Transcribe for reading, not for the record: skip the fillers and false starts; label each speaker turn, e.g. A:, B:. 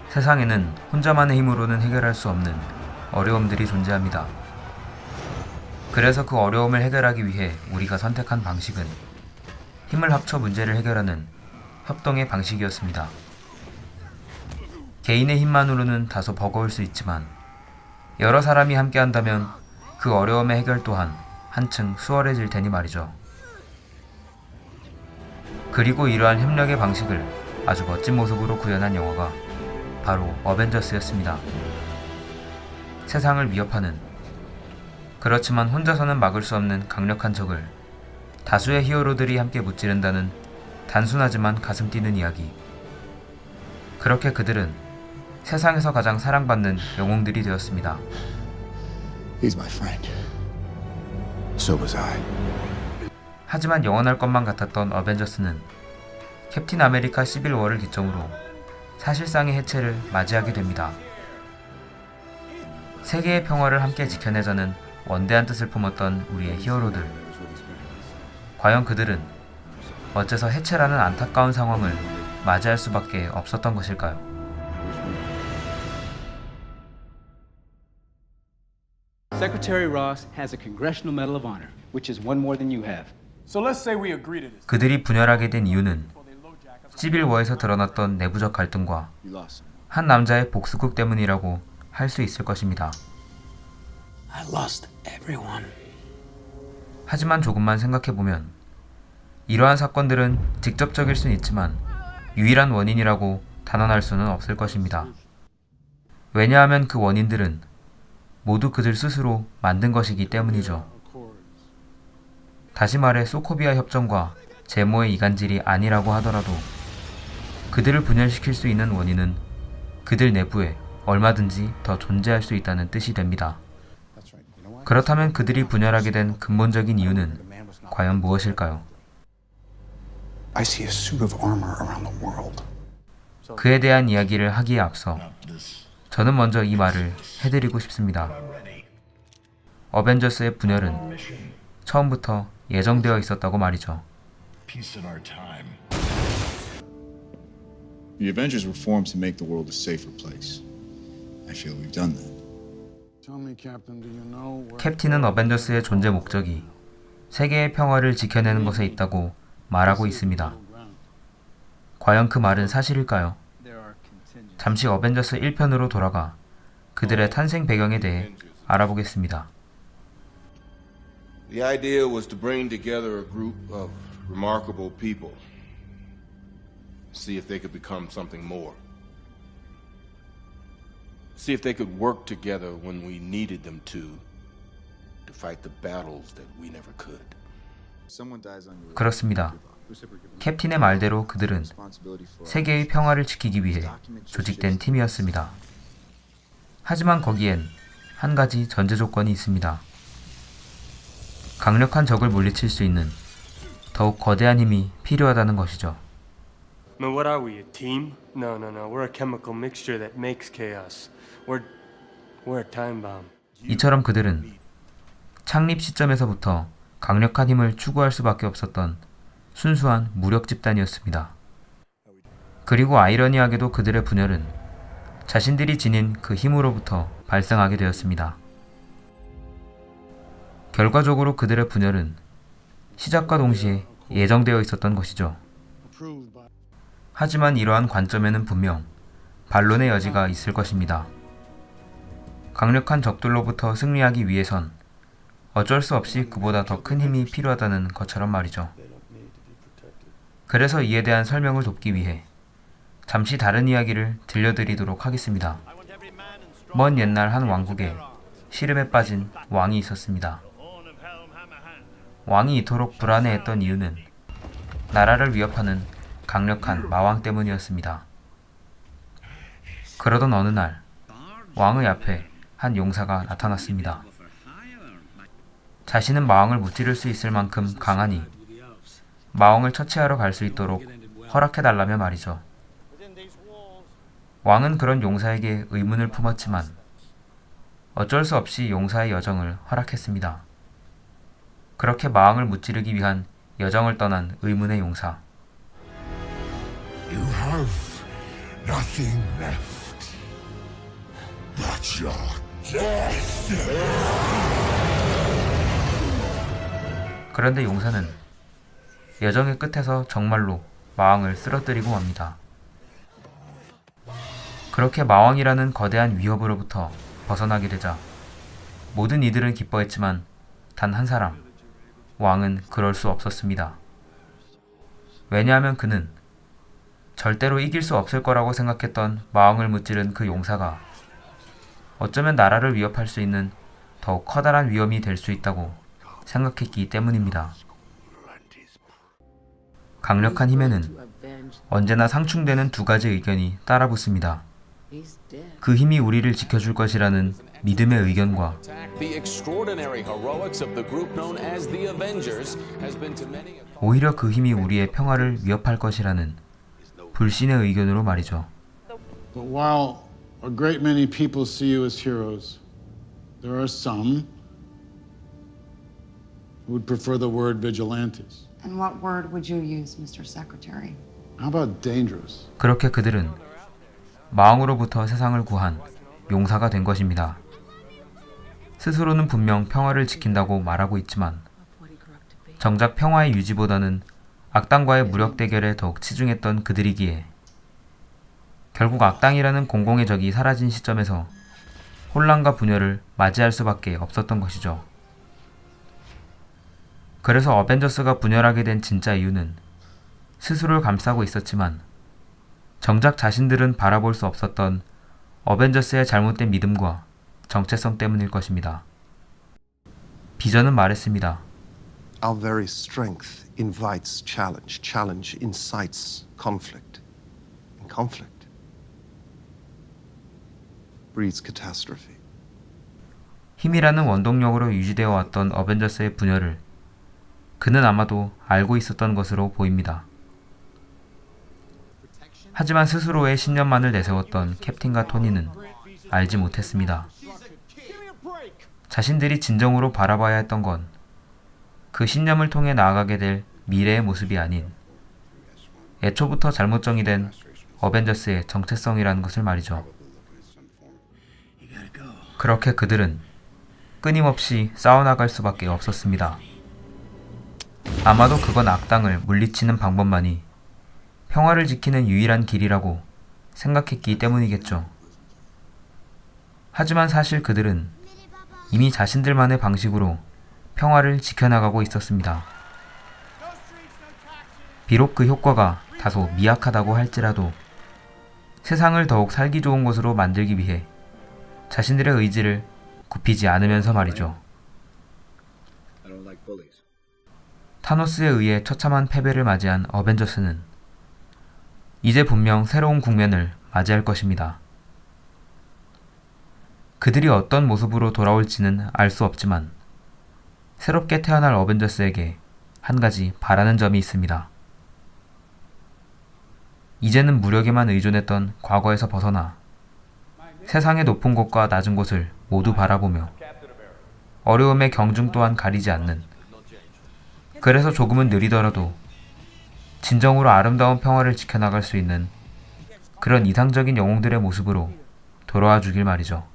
A: 세상에는 혼자만의 힘으로는 해결할 수 없는 어려움들이 존재합니다. 그래서 그 어려움을 해결하기 위해 우리가 선택한 방식은 힘을 합쳐 문제를 해결하는 협동의 방식이었습니다. 개인의 힘만으로는 다소 버거울 수 있지만 여러 사람이 함께 한다면 그 어려움의 해결 또한 한층 수월해질 테니 말이죠. 그리고 이러한 협력의 방식을 아주 멋진 모습으로 구현한 영화가 바로 어벤져스였습니다. 세상을 위협하는, 그렇지만 혼자서는 막을 수 없는 강력한 적을 다수의 히어로들이 함께 무찌른다는 단순하지만 가슴 뛰는 이야기. 그렇게 그들은 세상에서 가장 사랑받는 영웅들이 되었습니다.
B: He's my friend. So was I.
A: 하지만 영원할 것만 같았던 어벤져스는 캡틴 아메리카 시빌 워를 기점으로 사실상의 해체를 맞이하게 됩니다. 세계의 평화를 함께 지켜내자는 원대한 뜻을 품었던 우리의 히어로들. 과연 그들은 어째서 해체라는 안타까운 상황을 맞이할 수밖에 없었던 것일까요?
C: Secretary Ross has a Congressional Medal of Honor, which is one more than you have.
D: So let's say we agree to this.
A: 그들이 분열하게 된 이유는 시빌 워에서 드러났던 내부적 갈등과 한 남자의 복수극 때문이라고 할 수 있을 것입니다.
C: I lost everyone.
A: 하지만 조금만 생각해보면 이러한 사건들은 직접적일 수는 있지만 유일한 원인이라고 단언할 수는 없을 것입니다. 왜냐하면 그 원인들은 모두 그들 스스로 만든 것이기 때문이죠. 다시 말해 소코비아 협정과 제모의 이간질이 아니라고 하더라도 그들을 분열시킬 수 있는 원인은 그들 내부에 얼마든지 더 존재할 수 있다는 뜻이 됩니다. 그렇다면 그들이 분열하게 된 근본적인 이유는 과연 무엇일까요?
B: I see a suit of armor around the world.
A: 그에 대한 이야기를 하기에 앞서 저는 먼저 이 말을 해드리고 싶습니다. 어벤져스의 분열은 처음부터 예정되어 있었다고 말이죠.
E: The Avengers were formed to make the world a safer place. I feel we've done that.
B: Tell me, Captain, do you know where...
A: 캡틴은 어벤져스의 존재 목적이 세계의 평화를 지켜내는 것에 있다고 말하고 있습니다. 과연 그 말은 사실일까요? 잠시 어벤져스 1편으로 돌아가 그들의 탄생 배경에 대해 알아보겠습니다.
F: The idea was to bring together a group of remarkable people. See if they could become something more. See if they could work together when we needed them to fight the battles that we never could.
A: 그렇습니다. 캡틴의 말대로 그들은 세계의 평화를 지키기 위해 조직된 팀이었습니다. 하지만 거기엔 한 가지 전제 조건이 있습니다. 강력한 적을 물리칠 수 있는 더욱 거대한 힘이 필요하다는 것이죠.
G: Man, what are we, a team? No. We're a chemical mixture that makes chaos. We're a time bomb.
A: 이처럼 그들은 창립 시점에서부터 강력한 힘을 추구할 수밖에 없었던 순수한 무력 집단이었습니다. 그리고 아이러니하게도 그들의 분열은 자신들이 지닌 그 힘으로부터 발생하게 되었습니다. 결과적으로 그들의 분열은 시작과 동시에 예정되어 있었던 것이죠. 하지만 이러한 관점에는 분명 반론의 여지가 있을 것입니다. 강력한 적들로부터 승리하기 위해선 어쩔 수 없이 그보다 더 큰 힘이 필요하다는 것처럼 말이죠. 그래서 이에 대한 설명을 돕기 위해 잠시 다른 이야기를 들려드리도록 하겠습니다. 먼 옛날 한 왕국에 시름에 빠진 왕이 있었습니다. 왕이 이토록 불안해했던 이유는 나라를 위협하는 강력한 마왕 때문이었습니다. 그러던 어느 날 왕의 앞에 한 용사가 나타났습니다. 자신은 마왕을 무찌를 수 있을 만큼 강하니 마왕을 처치하러 갈 수 있도록 허락해달라며 말이죠. 왕은 그런 용사에게 의문을 품었지만 어쩔 수 없이 용사의 여정을 허락했습니다. 그렇게 마왕을 무찌르기 위한 여정을 떠난 의문의 용사.
H: You have nothing left but your death.
A: 그런데 용사는 여정의 끝에서 정말로 마왕을 쓰러뜨리고 맙니다. 그렇게 마왕이라는 거대한 위협으로부터 벗어나게 되자 모든 이들은 기뻐했지만 단 한 사람, 왕은 그럴 수 없었습니다. 왜냐하면 그는 절대로 이길 수 없을 거라고 생각했던 마왕을 무찌른 그 용사가 어쩌면 나라를 위협할 수 있는 더욱 커다란 위험이 될 수 있다고 생각했기 때문입니다. 강력한 힘에는 언제나 상충되는 두 가지 의견이 따라붙습니다. 그 힘이 우리를 지켜줄 것이라는 믿음의 의견과 오히려 그 힘이 우리의 평화를 위협할 것이라는 불신의 의견으로 말이죠.
I: But while a great many people see you as heroes, there are some who would prefer the word vigilantes.
J: And what word would you use, Mr. Secretary?
I: How about dangerous?
A: 그렇게 그들은 마왕으로부터 세상을 구한 용사가 된 것입니다. 스스로는 분명 평화를 지킨다고 말하고 있지만 정작 평화의 유지보다는 악당과의 무력 대결에 더욱 치중했던 그들이기에 결국 악당이라는 공공의 적이 사라진 시점에서 혼란과 분열을 맞이할 수밖에 없었던 것이죠. 그래서 어벤져스가 분열하게 된 진짜 이유는 스스로를 감싸고 있었지만 정작 자신들은 바라볼 수 없었던 어벤져스의 잘못된 믿음과 정체성 때문일 것입니다. 비전은 말했습니다.
K: Our very strength invites challenge. Challenge incites conflict. And conflict breeds catastrophe.
A: 힘이라는 원동력으로 유지되어 왔던 어벤져스의 분열을 그는 아마도 알고 있었던 것으로 보입니다. 하지만 스스로의 신념만을 내세웠던 캡틴과 토니는 알지 못했습니다. 자신들이 진정으로 바라봐야 했던 건 그 신념을 통해 나아가게 될 미래의 모습이 아닌 애초부터 잘못 정의된 어벤져스의 정체성이라는 것을 말이죠. 그렇게 그들은 끊임없이 싸워나갈 수밖에 없었습니다. 아마도 그건 악당을 물리치는 방법만이 평화를 지키는 유일한 길이라고 생각했기 때문이겠죠. 하지만 사실 그들은 이미 자신들만의 방식으로 평화를 지켜나가고 있었습니다. 비록 그 효과가 다소 미약하다고 할지라도 세상을 더욱 살기 좋은 곳으로 만들기 위해 자신들의 의지를 굽히지 않으면서 말이죠. 타노스에 의해 처참한 패배를 맞이한 어벤져스는 이제 분명 새로운 국면을 맞이할 것입니다. 그들이 어떤 모습으로 돌아올지는 알 수 없지만 새롭게 태어날 어벤져스에게 한 가지 바라는 점이 있습니다. 이제는 무력에만 의존했던 과거에서 벗어나 세상의 높은 곳과 낮은 곳을 모두 바라보며 어려움의 경중 또한 가리지 않는, 그래서 조금은 느리더라도 진정으로 아름다운 평화를 지켜나갈 수 있는 그런 이상적인 영웅들의 모습으로 돌아와 주길 말이죠.